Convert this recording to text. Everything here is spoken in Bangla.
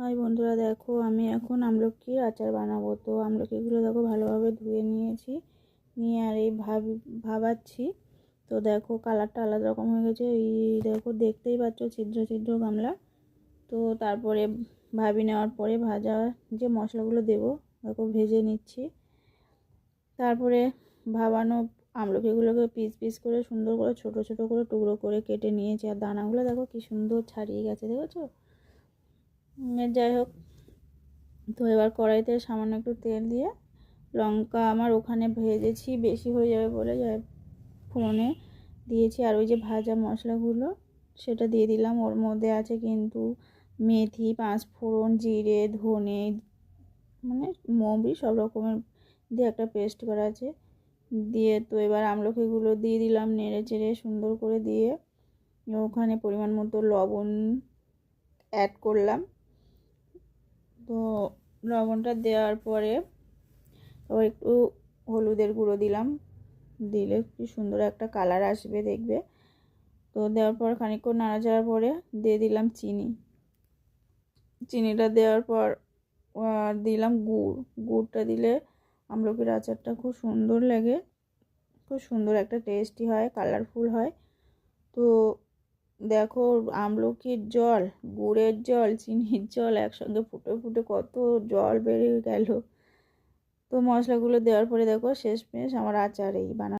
হাই বন্ধুরা, দেখো আমি এখন আমলকির আচার বানাবো। তো আমলকিগুলো দেখো ভালোভাবে ধুয়ে নিয়েছি, নিয়ে আর এই ভাবাচ্ছি। তো দেখো কালারটা আলাদা রকম হয়ে গেছে, এই দেখো দেখতেই পাচ্ছ ছিদ্র ছিদ্র গামলা। তো তারপরে ভাবি নেওয়ার পরে ভাজা যে মশলাগুলো দেবো দেখো ভেজে নিচ্ছি। তারপরে ভাবানো আমলকিগুলোকে পিস পিস করে সুন্দর করে ছোট ছোট করে টুকরো করে কেটে নিয়েছি। আর দানাগুলো দেখো কি সুন্দর ছাড়িয়ে গেছে, দেখেছো? যাই হোক, তো এবার কড়াইতে সামান্য একটু তেল দিয়ে লঙ্কা আমার ওখানে ভেজেছি, বেশি হয়ে যাবে বলে ফোড়নে দিয়েছি। আর ওই যে ভাজা মশলাগুলো সেটা দিয়ে দিলাম। ওর মধ্যে আছে কিন্তু মেথি, পাঁচফোড়ন, জিরে, ধনে, মানে মৌরি সব রকমের দিয়ে একটা পেস্ট করা আছে। দিয়ে তো এবার আমলকিগুলো দিয়ে দিলাম, নেড়ে চেড়ে সুন্দর করে দিয়ে ওখানে পরিমাণ মতো লবণ অ্যাড করলাম। তো লবণটা দেওয়ার পরে আবার একটু হলুদের গুঁড়ো দিলাম, দিলে কি সুন্দর একটা কালার আসবে দেখবে। তো দেওয়ার পর খানিকক্ষণ নাড়াচাড়ার পরে দিয়ে দিলাম চিনিটা দেওয়ার পর দিলাম গুড়টা দিলে আমলকির আচারটা খুব সুন্দর লাগে, খুব সুন্দর একটা টেস্টি হয়, কালারফুল হয়। তো দেখো আমলকির জল, গুড়ের জল, চিনির জল একসঙ্গে ফুটে ফুটে কত জল বেরিয়ে গেল। তো মশলাগুলো দেওয়ার পরে দেখো শেষমেশ আমার আচার এই বানানো।